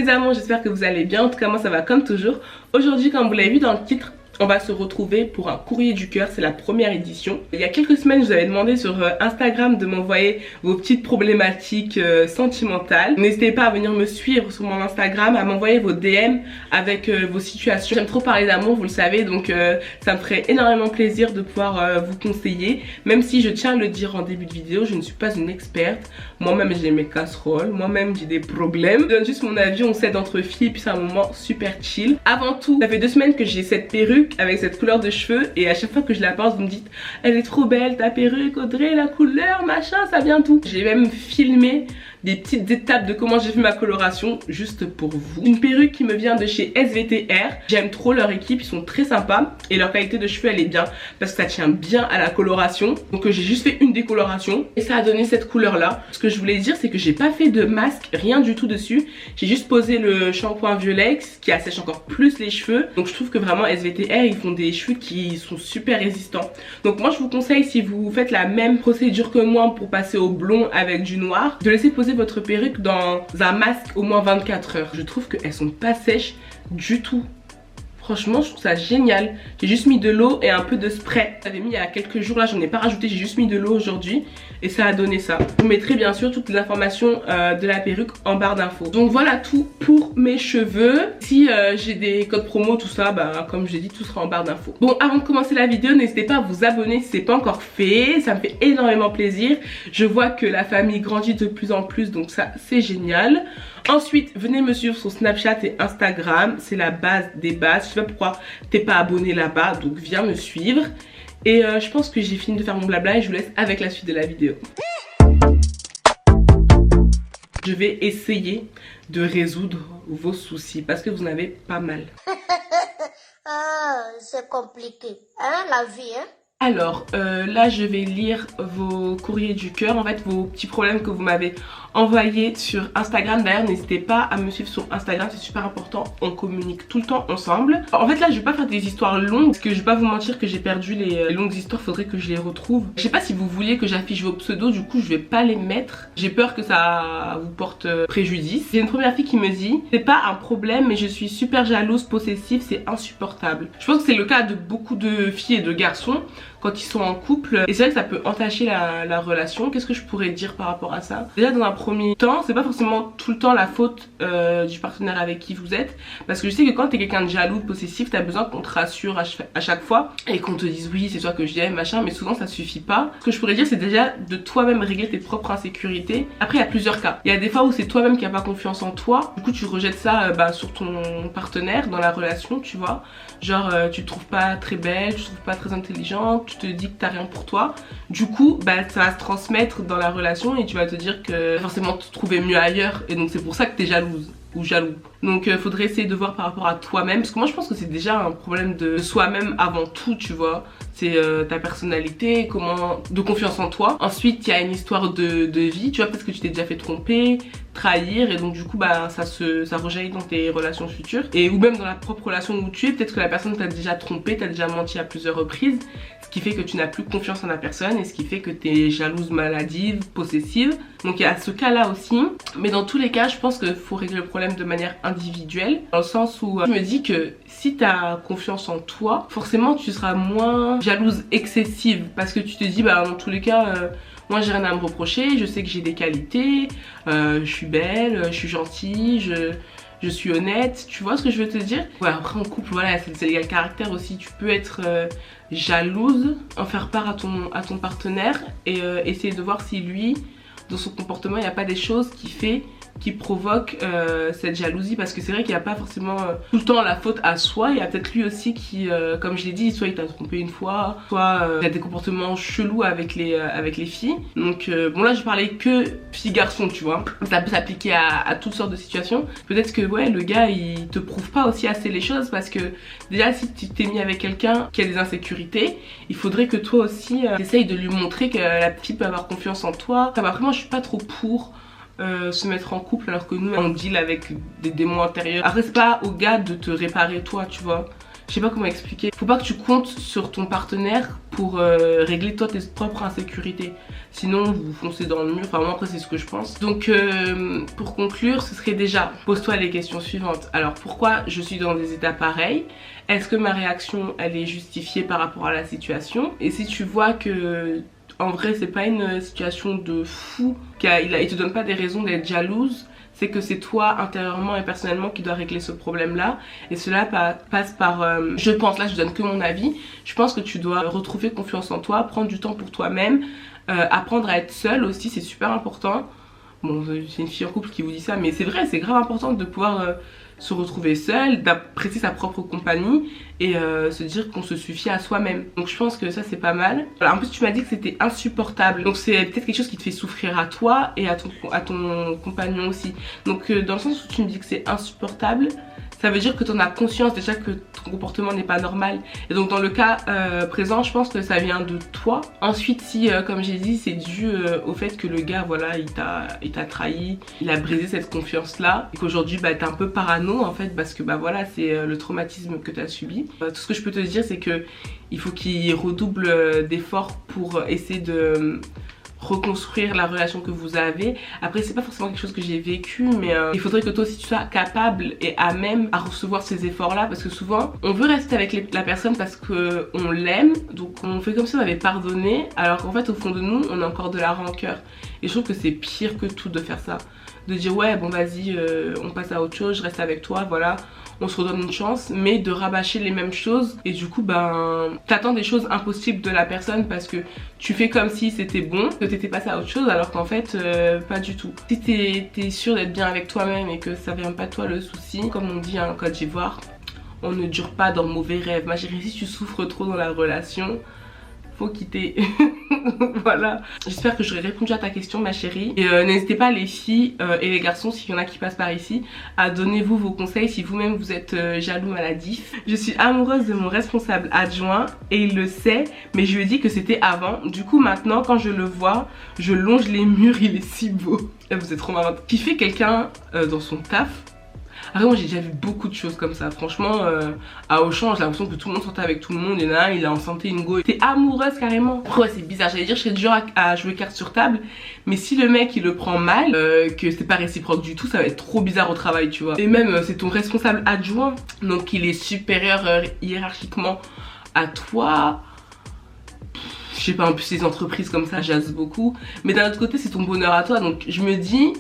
les amours, j'espère que vous allez bien. En tout cas moi ça va comme toujours. Aujourd'hui, comme vous l'avez vu dans le titre, on va se retrouver pour un courrier du cœur, c'est la première édition. Il y a quelques semaines, je vous avais demandé sur Instagram de m'envoyer vos petites problématiques sentimentales. N'hésitez pas à venir me suivre sur mon Instagram, à m'envoyer vos DM avec vos situations. J'aime trop parler d'amour, vous le savez, donc ça me ferait énormément plaisir de pouvoir vous conseiller. Même si je tiens à le dire en début de vidéo, je ne suis pas une experte. Moi-même j'ai mes casseroles, moi-même j'ai des problèmes. Je donne juste mon avis, on s'aide entre filles, puis c'est un moment super chill. Avant tout, ça fait 2 semaines que j'ai cette perruque avec cette couleur de cheveux et à chaque fois que je la porte vous me dites elle est trop belle ta perruque Audrey, la couleur machin, ça vient d'où? J'ai même filmé des petites étapes de comment j'ai fait ma coloration juste pour vous. Une perruque qui me vient de chez SVTR. J'aime trop leur équipe, ils sont très sympas et leur qualité de cheveux elle est bien parce que ça tient bien à la coloration. Donc j'ai juste fait une décoloration et ça a donné cette couleur là. Ce que je voulais dire c'est que j'ai pas fait de masque, rien du tout dessus. J'ai juste posé le shampoing Violex qui assèche encore plus les cheveux. Donc je trouve que vraiment SVTR ils font des cheveux qui sont super résistants. Donc moi je vous conseille, si vous faites la même procédure que moi pour passer au blond avec du noir, de laisser poser votre perruque dans un masque au moins 24 heures. Je trouve qu'elles sont pas sèches du tout. Franchement je trouve ça génial. J'ai juste mis de l'eau et un peu de spray. J'avais mis il y a quelques jours, là j'en ai pas rajouté, j'ai juste mis de l'eau aujourd'hui et ça a donné ça. Je vous mettrai bien sûr toutes les informations de la perruque en barre d'infos. Donc voilà tout pour mes cheveux. Si j'ai des codes promo tout ça, bah comme je l'ai dit, tout sera en barre d'infos. Bon, avant de commencer la vidéo, n'hésitez pas à vous abonner si c'est pas encore fait, ça me fait énormément plaisir. Je vois que la famille grandit de plus en plus, donc ça c'est génial. Ensuite, venez me suivre sur Snapchat et Instagram, c'est la base des bases. Je sais pas pourquoi t'es pas abonné là-bas, donc viens me suivre. Et je pense que j'ai fini de faire mon blabla et je vous laisse avec la suite de la vidéo. Je vais essayer de résoudre vos soucis parce que vous en avez pas mal. Ah, c'est compliqué, hein, la vie, hein. Alors, là je vais lire vos courriers du cœur, en fait vos petits problèmes que vous m'avez envoyés sur Instagram. D'ailleurs n'hésitez pas à me suivre sur Instagram, c'est super important, on communique tout le temps ensemble. En fait là je vais pas faire des histoires longues parce que je vais pas vous mentir que j'ai perdu les longues histoires, faudrait que je les retrouve. Je sais pas si vous vouliez que j'affiche vos pseudos, du coup je vais pas les mettre. J'ai peur que ça vous porte préjudice. J'ai une première fille qui me dit c'est pas un problème mais je suis super jalouse, possessive, c'est insupportable. Je pense que c'est le cas de beaucoup de filles et de garçons quand ils sont en couple et c'est vrai que ça peut entacher la relation. Qu'est-ce que je pourrais dire par rapport à ça? Déjà dans un premier temps, c'est pas forcément tout le temps la faute du partenaire avec qui vous êtes, parce que je sais que quand t'es quelqu'un de jaloux, de possessif, t'as besoin qu'on te rassure à chaque fois et qu'on te dise oui c'est toi que j'aime machin, mais souvent ça suffit pas. Ce que je pourrais dire c'est déjà de toi-même régler tes propres insécurités. Après il y a plusieurs cas, il y a des fois où c'est toi-même qui a pas confiance en toi, du coup tu rejettes ça sur ton partenaire dans la relation, tu vois, genre tu te trouves pas très belle, tu te trouves pas très intelligente, tu te dis que t'as rien pour toi, du coup ça va se transmettre dans la relation et tu vas te dire que forcément te trouver mieux ailleurs et donc c'est pour ça que t'es jalouse ou jaloux. Donc faudrait essayer de voir par rapport à toi-même, parce que moi je pense que c'est déjà un problème de soi-même avant tout, tu vois. C'est ta personnalité, de confiance en toi. Ensuite il y a une histoire de vie, tu vois, parce que tu t'es déjà fait tromper, trahir, et donc du coup ça rejaillit dans tes relations futures et ou même dans la propre relation où tu es. Peut-être que la personne t'a déjà trompé, t'a déjà menti à plusieurs reprises, ce qui fait que tu n'as plus confiance en la personne et ce qui fait que tu es jalouse, maladive, possessive. Donc il y a ce cas là aussi, mais dans tous les cas je pense qu'il faut régler le problème de manière individuelle, dans le sens où je me dis que si tu as confiance en toi, forcément tu seras moins jalouse excessive, parce que tu te dis dans tous les cas moi j'ai rien à me reprocher, je sais que j'ai des qualités, je suis belle, je suis gentille, je suis honnête, tu vois ce que je veux te dire? Ouais, après en couple, voilà, il y a le caractère aussi, tu peux être jalouse, en faire part à ton partenaire et essayer de voir si lui, dans son comportement, il n'y a pas des choses qui provoquent cette jalousie, parce que c'est vrai qu'il n'y a pas forcément tout le temps la faute à soi. Il y a peut-être lui aussi qui, comme je l'ai dit, soit il t'a trompé une fois, soit il a des comportements chelous avec les filles. Donc bon, là je parlais que filles-garçons, tu vois, ça peut s'appliquer à toutes sortes de situations. Peut-être que ouais, le gars il te prouve pas aussi assez les choses, parce que déjà si tu t'es mis avec quelqu'un qui a des insécurités, il faudrait que toi aussi t'essayes de lui montrer que la fille peut avoir confiance en toi. Enfin, après moi je suis pas trop pour se mettre en couple alors que nous on deal avec des démons intérieurs. Après c'est pas au gars de te réparer toi, tu vois. je sais pas comment expliquer. Faut pas que tu comptes sur ton partenaire pour régler toi tes propres insécurités. Sinon vous foncez dans le mur, enfin moi après c'est ce que je pense. Donc pour conclure, ce serait déjà, pose-toi les questions suivantes. Alors pourquoi je suis dans des états pareils? Est-ce que ma réaction elle est justifiée par rapport à la situation? Et si tu vois que en vrai c'est pas une situation de fou, il te donne pas des raisons d'être jalouse, c'est que c'est toi intérieurement et personnellement qui dois régler ce problème là, et cela passe par je pense, là je donne que mon avis, je pense que tu dois retrouver confiance en toi, prendre du temps pour toi-même, apprendre à être seule aussi, c'est super important. Bon, c'est une fille en couple qui vous dit ça, mais c'est vrai, c'est grave important de pouvoir se retrouver seule, d'apprécier sa propre compagnie et se dire qu'on se suffit à soi-même. Donc je pense que ça c'est pas mal. Voilà, en plus tu m'as dit que c'était insupportable, donc c'est peut-être quelque chose qui te fait souffrir à toi et à ton compagnon aussi. Donc dans le sens où tu me dis que c'est insupportable, ça veut dire que tu en as conscience déjà que ton comportement n'est pas normal. Et donc dans le cas présent, je pense que ça vient de toi. Ensuite, si comme j'ai dit, c'est dû au fait que le gars, voilà, il t'a trahi, il a brisé cette confiance là, et qu'aujourd'hui bah t'es un peu parano en fait, parce que bah voilà, c'est le traumatisme que t'as subi. Tout ce que je peux te dire, c'est que il faut qu'il redouble d'efforts pour essayer de reconstruire la relation que vous avez. Après c'est pas forcément quelque chose que j'ai vécu, mais il faudrait que toi aussi tu sois capable et à même à recevoir ces efforts là, parce que souvent on veut rester avec la personne parce que on l'aime, donc on fait comme si on avait pardonné, alors qu'en fait au fond de nous on a encore de la rancœur, et je trouve que c'est pire que tout de faire ça, de dire ouais bon vas-y on passe à autre chose, je reste avec toi, voilà, on se redonne une chance, mais de rabâcher les mêmes choses, et du coup ben t'attends des choses impossibles de la personne parce que tu fais comme si c'était bon, que t'étais passé à autre chose, alors qu'en fait pas du tout. Si t'es sûr d'être bien avec toi-même et que ça vient pas de toi le souci, comme on dit en Côte d'Ivoire, on ne dure pas dans mauvais rêves. Ma chérie, si tu souffres trop dans la relation, faut quitter. Voilà, j'espère que j'aurai répondu à ta question ma chérie, et n'hésitez pas les filles et les garçons, s'il y en a qui passent par ici, à donner vos conseils si vous-même vous êtes jaloux maladif. Je suis amoureuse de mon responsable adjoint et il le sait, mais je lui ai dit que c'était avant, du coup maintenant quand je le vois je longe les murs, il est si beau. Vous êtes trop marrante. Kiffer quelqu'un dans son taf. Après moi j'ai déjà vu beaucoup de choses comme ça, franchement à Auchan j'ai l'impression que tout le monde sortait avec tout le monde, il y en a un il est en santé une go, t'es amoureuse carrément. Ouais c'est bizarre, j'allais dire je serais du genre à jouer carte sur table, mais si le mec il le prend mal, que c'est pas réciproque du tout, ça va être trop bizarre au travail tu vois. Et même c'est ton responsable adjoint, donc il est supérieur hiérarchiquement à toi. Je sais pas, en plus les entreprises comme ça jasent beaucoup, mais d'un autre côté c'est ton bonheur à toi, donc je me dis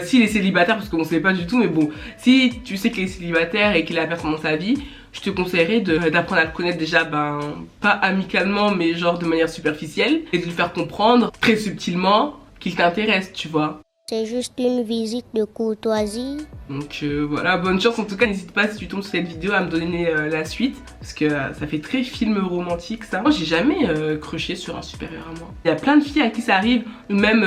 s'il est célibataire, parce qu'on sait pas du tout, mais bon, si tu sais qu'il est célibataire et qu'il a la personne dans sa vie, je te conseillerais d'apprendre à le connaître déjà, ben pas amicalement mais genre de manière superficielle, et de lui faire comprendre très subtilement qu'il t'intéresse, tu vois. C'est juste une visite de courtoisie. Donc voilà, bonne chance en tout cas, n'hésite pas si tu tombes sur cette vidéo à me donner la suite, parce que ça fait très film romantique ça. Moi j'ai jamais crushé sur un supérieur à moi. Il y a plein de filles à qui ça arrive, ou même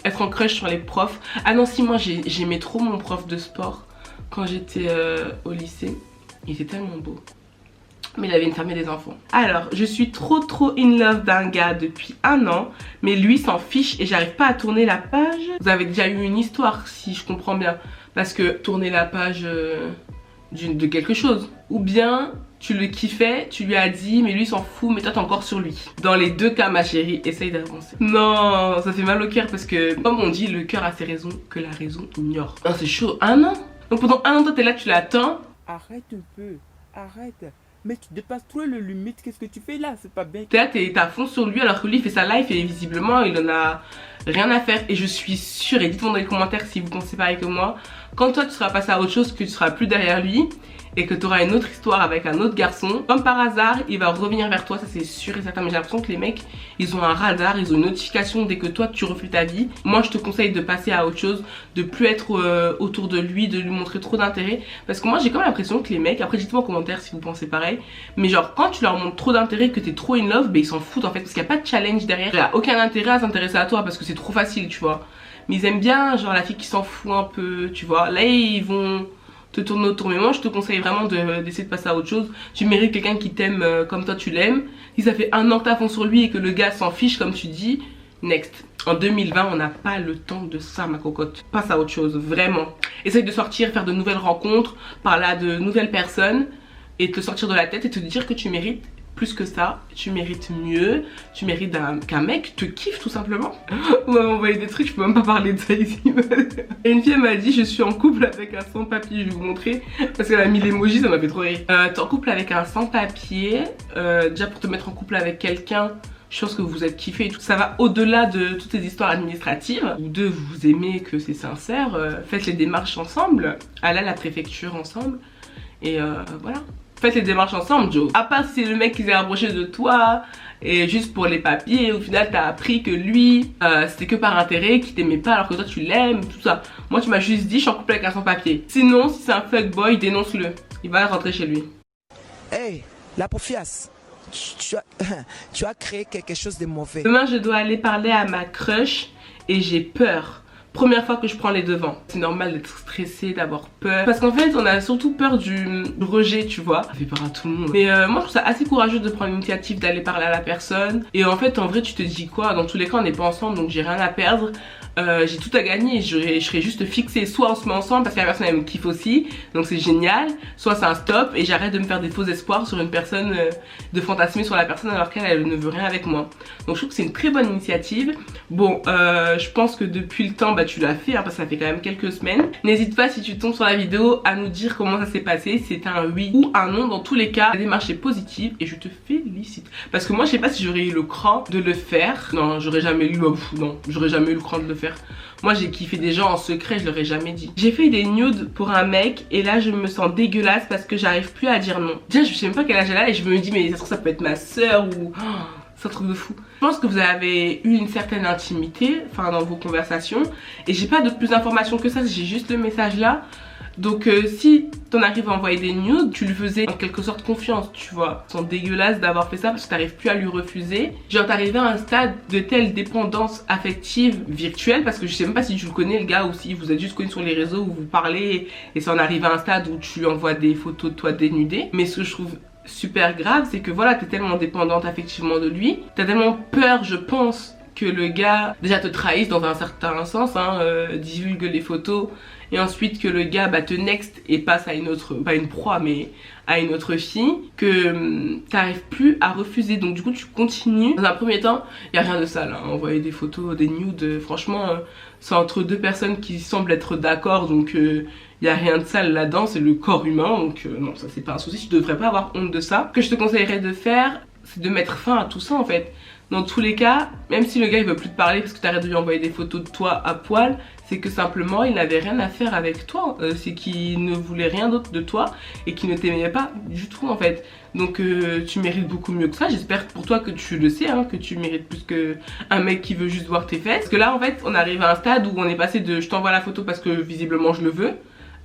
être en crush sur les profs. Ah non si, moi j'aimais trop mon prof de sport quand j'étais au lycée, il était tellement beau. Mais il avait une femme et des enfants. Alors, je suis trop in love d'un gars depuis 1 an, mais lui s'en fiche et j'arrive pas à tourner la page. Vous avez déjà eu une histoire, si je comprends bien, parce que tourner la page de quelque chose. Ou bien, tu le kiffais, tu lui as dit, mais lui s'en fout, mais toi t'es encore sur lui. Dans les deux cas, ma chérie, essaye d'avancer. Non, ça fait mal au cœur parce que, comme on dit, le cœur a ses raisons que la raison ignore. Non, c'est chaud, 1 an. Donc pendant 1 an, toi t'es là, tu l'attends. Arrête un peu, arrête. Mais tu dépasses trop le limite, qu'est-ce que tu fais là? C'est pas bien. T'es là, t'es à fond sur lui alors que lui il fait sa life et visiblement il en a rien à faire. Et je suis sûre, et dites-moi dans les commentaires si vous pensez pareil que moi, quand toi tu seras passé à autre chose, que tu seras plus derrière lui et que tu auras une autre histoire avec un autre garçon, comme par hasard il va revenir vers toi, ça c'est sûr et certain. Mais j'ai l'impression que les mecs ils ont un radar, ils ont une notification dès que toi tu refais ta vie. Moi je te conseille de passer à autre chose, de plus être autour de lui, de lui montrer trop d'intérêt, parce que moi j'ai quand même l'impression que les mecs, après dites-moi en commentaire si vous pensez pareil, mais genre quand tu leur montres trop d'intérêt, que t'es trop in love, ben ils s'en foutent en fait, parce qu'il n'y a pas de challenge derrière, il n'y a aucun intérêt à s'intéresser à toi parce que c'est trop facile tu vois. Mais ils aiment bien genre la fille qui s'en fout un peu tu vois, là ils vont te tourner autour. Mais moi je te conseille vraiment d'essayer de passer à autre chose. Tu mérites quelqu'un qui t'aime comme toi tu l'aimes. Si ça fait 1 an que t'as fond sur lui et que le gars s'en fiche comme tu dis, next. En 2020 on n'a pas le temps de ça ma cocotte. Passe à autre chose, vraiment. Essaye de sortir, faire de nouvelles rencontres, parler à de nouvelles personnes et te sortir de la tête et te dire que tu mérites plus que ça, tu mérites mieux, tu mérites qu'un mec te kiffe tout simplement. On m'a envoyé des trucs, je peux même pas parler de ça ici. Et une fille m'a dit je suis en couple avec un sans-papier, je vais vous montrer parce qu'elle a mis l'emoji, ça m'a fait trop rire. T'es en couple avec un sans-papier, déjà pour te mettre en couple avec quelqu'un, je pense que vous êtes kiffé et tout. Ça va au-delà de toutes les histoires administratives. Vous deux vous aimez, que c'est sincère, faites les démarches ensemble, allez à la préfecture ensemble et voilà. Faites les démarches ensemble, Joe. À part si c'est le mec qui s'est rapproché de toi et juste pour les papiers, au final t'as appris que lui c'était que par intérêt, qu'il t'aimait pas alors que toi tu l'aimes, tout ça. Moi tu m'as juste dit je suis en couple avec un sans-papier. Sinon si c'est un fuckboy, dénonce-le. Il va rentrer chez lui. Hey, la profiasse, tu as créé quelque chose de mauvais. Demain je dois aller parler à ma crush et j'ai peur. Première fois que je prends les devants. C'est normal d'être stressé, d'avoir peur. Parce qu'en fait, on a surtout peur du rejet, tu vois. Ça fait peur à tout le monde. Mais moi, je trouve ça assez courageux de prendre l'initiative d'aller parler à la personne. Et en fait, en vrai, tu te dis quoi? Dans tous les cas, on n'est pas ensemble, donc j'ai rien à perdre. J'ai tout à gagner, je serais juste fixée. Soit on se met ensemble parce que la personne elle me kiffe aussi, donc c'est génial. Soit c'est un stop et j'arrête de me faire des faux espoirs sur une personne, de fantasmer sur la personne alors qu'elle ne veut rien avec moi. Donc je trouve que c'est une très bonne initiative. Bon, je pense que depuis le temps, bah tu l'as fait, hein, parce que ça fait quand même quelques semaines. N'hésite pas si tu tombes sur la vidéo à nous dire comment ça s'est passé, c'est un oui ou un non. Dans tous les cas, la démarche est positive et je te félicite. Parce que moi je sais pas si j'aurais eu le cran de le faire. Non, j'aurais jamais eu, non, j'aurais jamais eu le cran de le faire. Moi j'ai kiffé des gens en secret, je leur ai jamais dit. J'ai fait des nudes pour un mec et là je me sens dégueulasse parce que j'arrive plus à dire non. Déjà je sais même pas quel âge elle a et je me dis mais ça peut être ma soeur ou... Oh, c'est un truc de fou. Je pense que vous avez eu une certaine intimité, enfin dans vos conversations, et j'ai pas de plus d'informations que ça, j'ai juste le message là. Donc si t'en arrives à envoyer des nudes, tu lui faisais en quelque sorte confiance, tu vois. Ils sont dégueulasses d'avoir fait ça parce que t'arrives plus à lui refuser. Genre t'arrives à un stade de telle dépendance affective virtuelle, parce que je sais même pas si tu le connais le gars ou si vous êtes juste connus sur les réseaux où vous parlez et ça en arrive à un stade où tu envoies des photos de toi dénudée. Mais ce que je trouve super grave, c'est que voilà, t'es tellement dépendante affectivement de lui, t'as tellement peur, je pense, que le gars déjà te trahisse dans un certain sens, hein, divulgue les photos et ensuite que le gars bah, te next et passe à une autre, pas une proie mais à une autre fille, que t'arrives plus à refuser. Donc du coup tu continues. Dans un premier temps, il n'y a rien de sale, hein. Envoyer des photos, des nudes, franchement c'est entre deux personnes qui semblent être d'accord, donc il n'y a rien de sale là-dedans, c'est le corps humain, donc non, ça c'est pas un souci, tu devrais pas avoir honte de ça. Ce que je te conseillerais de faire, c'est de mettre fin à tout ça en fait. Dans tous les cas, même si le gars il veut plus te parler parce que t'arrêtes de lui envoyer des photos de toi à poil, c'est que simplement il n'avait rien à faire avec toi, c'est qu'il ne voulait rien d'autre de toi et qu'il ne t'aimait pas du tout en fait. Donc tu mérites beaucoup mieux que ça, j'espère pour toi que tu le sais, hein, que tu mérites plus qu'un mec qui veut juste voir tes fesses. Parce que là en fait on arrive à un stade où on est passé de je t'envoie la photo parce que visiblement je le veux,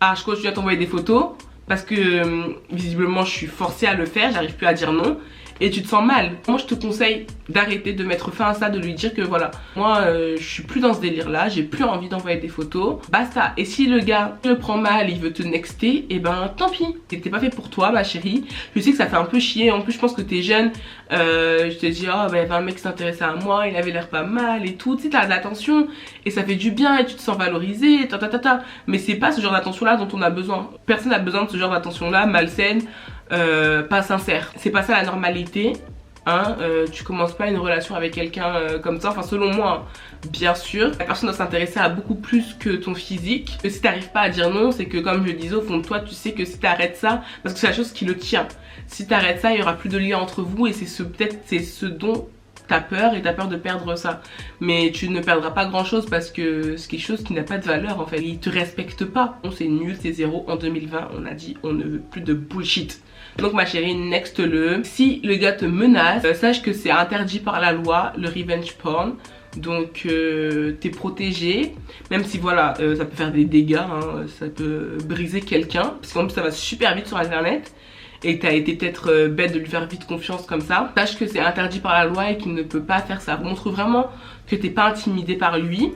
à je continue à t'envoyer des photos parce que visiblement je suis forcée à le faire, j'arrive plus à dire non. Et tu te sens mal. Moi je te conseille d'arrêter, de mettre fin à ça, de lui dire que voilà, moi je suis plus dans ce délire là, j'ai plus envie d'envoyer des photos, basta. Et si le gars le prend mal, il veut te nexter, et ben tant pis, c'était pas fait pour toi ma chérie. Je sais que ça fait un peu chier, en plus je pense que t'es jeune, je te dis oh bah il y avait un mec qui s'intéressait à moi, il avait l'air pas mal et tout, tu sais t'as de l'attention et ça fait du bien et tu te sens valorisé, mais c'est pas ce genre d'attention là dont on a besoin. Personne n'a besoin de ce genre d'attention là, malsaine, pas sincère. C'est pas ça la normalité, hein. Tu commences pas une relation avec quelqu'un comme ça, enfin selon moi, hein. Bien sûr la personne doit s'intéresser à beaucoup plus que ton physique. Et si t'arrives pas à dire non, c'est que comme je le disais au fond de toi, tu sais que si t'arrêtes ça, parce que c'est la chose qui le tient, si t'arrêtes ça il y aura plus de lien entre vous et c'est peut-être c'est ce dont t'as peur et t'as peur de perdre ça. Mais tu ne perdras pas grand chose parce que c'est quelque chose qui n'a pas de valeur en fait. Il te respecte pas. C'est nul, c'est zéro. En 2020 on a dit on ne veut plus de bullshit. Donc ma chérie, next-le. Si le gars te menace, sache que c'est interdit par la loi, le revenge porn. Donc t'es protégé, même si voilà ça peut faire des dégâts, hein, ça peut briser quelqu'un, parce qu'en plus ça va super vite sur internet et t'as été peut-être bête de lui faire vite confiance comme ça. Sache que c'est interdit par la loi et qu'il ne peut pas faire ça. Montre vraiment que t'es pas intimidé par lui.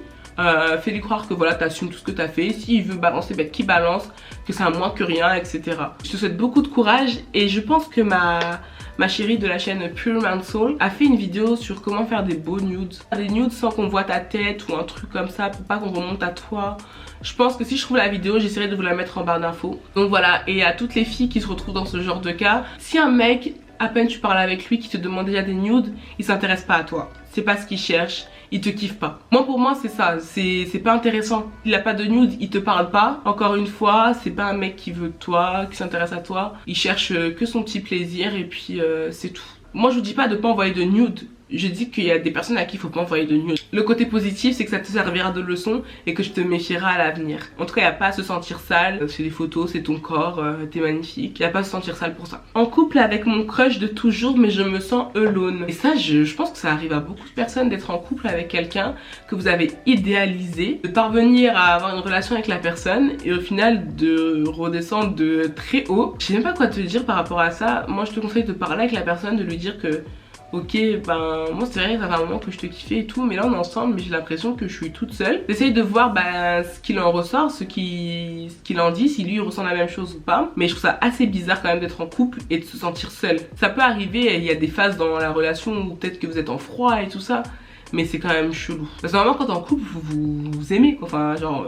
Fais-lui croire que voilà t'assumes tout ce que t'as fait. S'il veut balancer, bah, qu'il balance, que c'est un moins que rien, etc. Je te souhaite beaucoup de courage et je pense que ma ma chérie de la chaîne Pure Man Soul, a fait une vidéo sur comment faire des beaux nudes. Des nudes sans qu'on voit ta tête ou un truc comme ça pour pas qu'on remonte à toi. Je pense que si je trouve la vidéo, j'essaierai de vous la mettre en barre d'infos. Donc voilà, et à toutes les filles qui se retrouvent dans ce genre de cas, si un mec, à peine tu parles avec lui, qui te demande déjà des nudes, il s'intéresse pas à toi. C'est pas ce qu'il cherche, il te kiffe pas. Moi pour moi c'est ça, c'est pas intéressant. Il a pas de nudes, il te parle pas. Encore une fois, c'est pas un mec qui veut toi, qui s'intéresse à toi. Il cherche que son petit plaisir et puis c'est tout. Moi je vous dis pas de pas envoyer de nudes. Je dis qu'il y a des personnes à qui il faut pas envoyer de nudes. Le côté positif c'est que ça te servira de leçon et que je te méfierai à l'avenir. En tout cas il n'y a pas à se sentir sale. C'est des photos, c'est ton corps, t'es magnifique. Il n'y a pas à se sentir sale pour ça. En couple avec mon crush de toujours mais je me sens alone. Et ça je pense que ça arrive à beaucoup de personnes d'être en couple avec quelqu'un que vous avez idéalisé. De parvenir à avoir une relation avec la personne et au final de redescendre de très haut. Je sais même pas quoi te dire par rapport à ça. Moi je te conseille de parler avec la personne, de lui dire que ok, ben moi c'est vrai, ça fait un moment que je te kiffais et tout, mais là on est ensemble, mais j'ai l'impression que je suis toute seule. J'essaye de voir ce qu'il en ressort, ce qu'il en dit, si lui il ressent la même chose ou pas. Mais je trouve ça assez bizarre quand même d'être en couple et de se sentir seule. Ça peut arriver, il y a des phases dans la relation où peut-être que vous êtes en froid et tout ça. Mais c'est quand même chelou. Parce que normalement quand t'es en couple, vous aimez quoi. Enfin genre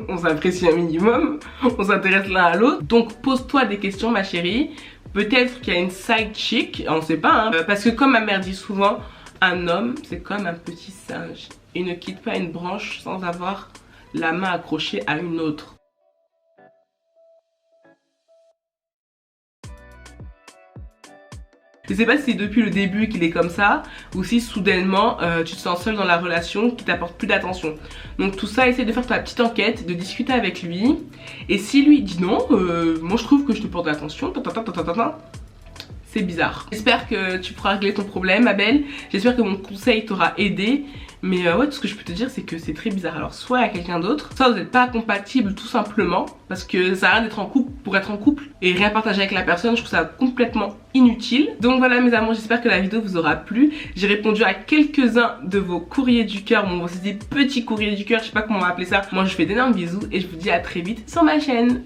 on s'apprécie un minimum, on s'intéresse l'un à l'autre. Donc pose-toi des questions ma chérie. Peut-être qu'il y a une side chick, on sait pas hein. Parce que comme ma mère dit souvent, un homme c'est comme un petit singe. Il ne quitte pas une branche sans avoir la main accrochée à une autre. Je sais pas si c'est depuis le début qu'il est comme ça ou si soudainement tu te sens seule dans la relation qui t'apporte plus d'attention. Donc tout ça, essaye de faire ta petite enquête, de discuter avec lui. Et si lui dit non, moi je trouve que je te porte de l'attention, c'est bizarre. J'espère que tu pourras régler ton problème ma belle. J'espère que mon conseil t'aura aidé. Mais ouais, tout ce que je peux te dire c'est que c'est très bizarre. Alors soit à quelqu'un d'autre, soit vous n'êtes pas compatible tout simplement. Parce que ça a rien d'être en couple pour être en couple. Et rien partager avec la personne, je trouve ça complètement inutile. Donc voilà mes amours, j'espère que la vidéo vous aura plu. J'ai répondu à quelques-uns de vos courriers du cœur. Bon c'est des petits courriers du cœur, je sais pas comment on va appeler ça. Moi je vous fais d'énormes bisous et je vous dis à très vite sur ma chaîne.